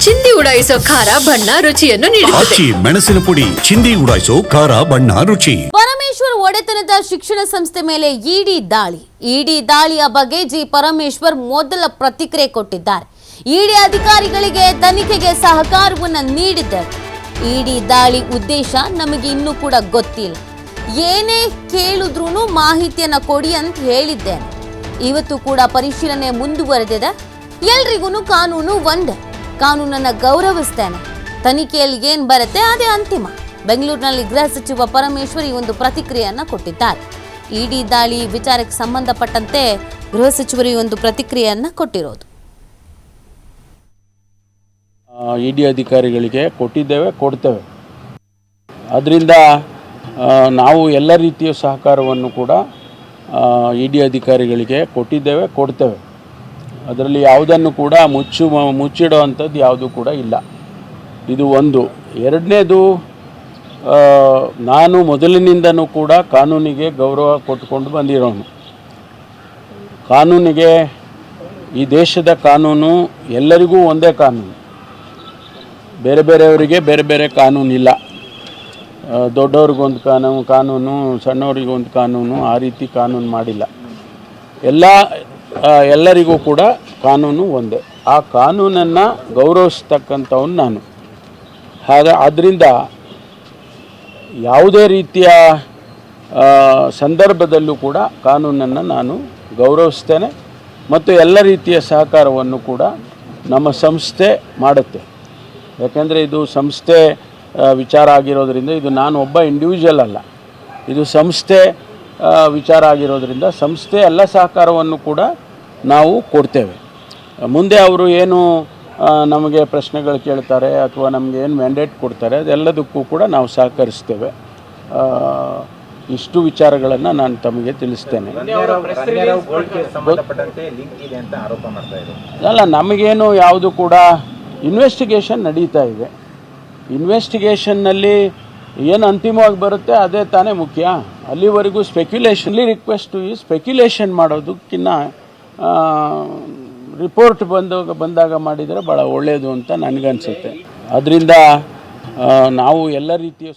ಚಿಂದಿ ಉಡಾಯಿಸೋ ಖಾರ ಬಣ್ಣ ರುಚಿಯನ್ನು ನೀಡುತ್ತದೆ. ಮೆಣಸಿನ ಪುಡಿ ಚಿಂದಿ ಉಡಾಯಿಸೋ ಖಾರ ಬಣ್ಣ ರುಚಿ. ಪರಮೇಶ್ವರ್ ಒಡೆತನದ ಶಿಕ್ಷಣ ಸಂಸ್ಥೆ ಮೇಲೆ ಇಡಿ ದಾಳಿಯ ಬಗ್ಗೆ ಜಿ ಪರಮೇಶ್ವರ್ ಮೊದಲ ಪ್ರತಿಕ್ರಿಯೆ ಕೊಟ್ಟಿದ್ದಾರೆ. ಇಡಿ ಅಧಿಕಾರಿಗಳಿಗೆ ತನಿಖೆಗೆ ಸಹಕಾರವನ್ನು ನೀಡಿದ್ದಾರೆ. ಇಡಿ ದಾಳಿ ಉದ್ದೇಶ ನಮಗೆ ಇನ್ನೂ ಕೂಡ ಗೊತ್ತಿಲ್ಲ. ಏನೇ ಕೇಳಿದ್ರೂ ಮಾಹಿತಿಯನ್ನ ಕೊಡಿ ಅಂತ ಹೇಳಿದ್ದೇನೆ. ಇವತ್ತು ಕೂಡ ಪರಿಶೀಲನೆ ಮುಂದುವರೆದಿದೆ. ಎಲ್ರಿಗೂ ಕಾನೂನು ಒಂದೇ. ಕಾನೂನನ್ನು ಗೌರವಿಸ್ತೇನೆ. ತನಿಖೆಯಲ್ಲಿ ಏನು ಬರುತ್ತೆ ಅದೇ ಅಂತಿಮ. ಬೆಂಗಳೂರಿನಲ್ಲಿ ಗೃಹ ಸಚಿವ ಪರಮೇಶ್ವರ್ ಈ ಒಂದು ಪ್ರತಿಕ್ರಿಯೆಯನ್ನು ಕೊಟ್ಟಿದ್ದಾರೆ. ಇಡಿ ದಾಳಿ ವಿಚಾರಕ್ಕೆ ಸಂಬಂಧಪಟ್ಟಂತೆ ಗೃಹ ಸಚಿವರು ಈ ಒಂದು ಪ್ರತಿಕ್ರಿಯೆಯನ್ನು ಕೊಟ್ಟಿರೋದು. ಇಡಿ ಅಧಿಕಾರಿಗಳಿಗೆ ಕೊಡ್ತೇವೆ. ಅದರಿಂದ ನಾವು ಎಲ್ಲ ರೀತಿಯ ಸಹಕಾರವನ್ನು ಕೂಡ ಇಡಿ ಅಧಿಕಾರಿಗಳಿಗೆ ಕೊಡ್ತೇವೆ. ಅದರಲ್ಲಿ ಯಾವುದನ್ನು ಕೂಡ ಮುಚ್ಚಿಡೋ ಅಂಥದ್ದು ಯಾವುದೂ ಕೂಡ ಇಲ್ಲ. ಇದು ಒಂದು. ಎರಡನೇದು, ನಾನು ಮೊದಲಿನಿಂದನೂ ಕೂಡ ಕಾನೂನಿಗೆ ಗೌರವ ಕೊಟ್ಟುಕೊಂಡು ಬಂದಿರೋನು. ಕಾನೂನಿಗೆ, ಈ ದೇಶದ ಕಾನೂನು ಎಲ್ಲರಿಗೂ ಒಂದೇ ಕಾನೂನು. ಬೇರೆಯವರಿಗೆ ಬೇರೆ ಕಾನೂನಿಲ್ಲ. ದೊಡ್ಡವ್ರಿಗೊಂದು ಕಾನೂನು, ಸಣ್ಣವರಿಗೊಂದು ಕಾನೂನು, ಆ ರೀತಿ ಕಾನೂನು ಮಾಡಿಲ್ಲ. ಎಲ್ಲರಿಗೂ ಕೂಡ ಕಾನೂನು ಒಂದೇ. ಆ ಕಾನೂನನ್ನು ಗೌರವಿಸ್ತಕ್ಕಂಥವನು ನಾನು. ಆದ್ದರಿಂದ ಯಾವುದೇ ರೀತಿಯ ಸಂದರ್ಭದಲ್ಲೂ ಕೂಡ ಕಾನೂನನ್ನು ನಾನು ಗೌರವಿಸ್ತೇನೆ ಮತ್ತು ಎಲ್ಲ ರೀತಿಯ ಸಹಕಾರವನ್ನು ಕೂಡ ನಮ್ಮ ಸಂಸ್ಥೆ ಮಾಡುತ್ತೆ. ಯಾಕೆಂದರೆ ಇದು ಸಂಸ್ಥೆ ವಿಚಾರ ಆಗಿರೋದ್ರಿಂದ, ಇದು ನಾನು ಒಬ್ಬ ಇಂಡಿವಿಜುವಲ್ ಅಲ್ಲ, ಇದು ಸಂಸ್ಥೆ ವಿಚಾರ ಆಗಿರೋದ್ರಿಂದ ಸಂಸ್ಥೆ ಎಲ್ಲ ಸಹಕಾರವನ್ನು ಕೂಡ ನಾವು ಕೊಡ್ತೇವೆ. ಮುಂದೆ ಅವರು ಏನು ನಮಗೆ ಪ್ರಶ್ನೆಗಳು ಕೇಳ್ತಾರೆ ಅಥವಾ ನಮಗೆ ಏನು ಮ್ಯಾಂಡೇಟ್ ಕೊಡ್ತಾರೆ ಅದೆಲ್ಲದಕ್ಕೂ ಕೂಡ ನಾವು ಸಹಕರಿಸ್ತೇವೆ. ಇಷ್ಟು ವಿಚಾರಗಳನ್ನು ನಾನು ತಮಗೆ ತಿಳಿಸ್ತೇನೆ. ಅಲ್ಲ, ನಮಗೇನು ಯಾವುದು ಕೂಡ ಇನ್ವೆಸ್ಟಿಗೇಷನ್ ನಡೀತಾ ಇದೆ. ಇನ್ವೆಸ್ಟಿಗೇಷನ್ನಲ್ಲಿ ಏನು ಅಂತಿಮವಾಗಿ ಬರುತ್ತೆ ಅದೇ ತಾನೇ ಮುಖ್ಯ. ಅಲ್ಲಿವರೆಗೂ ಸ್ಪೆಕ್ಯುಲೇಷನ್ ಮಾಡೋದಕ್ಕಿಂತ ರಿಪೋರ್ಟ್ ಬಂದಾಗ ಮಾಡಿದರೆ ಭಾಳ ಒಳ್ಳೆಯದು ಅಂತ ನನಗನ್ಸುತ್ತೆ. ಅದರಿಂದ ನಾವು ಎಲ್ಲ ರೀತಿಯ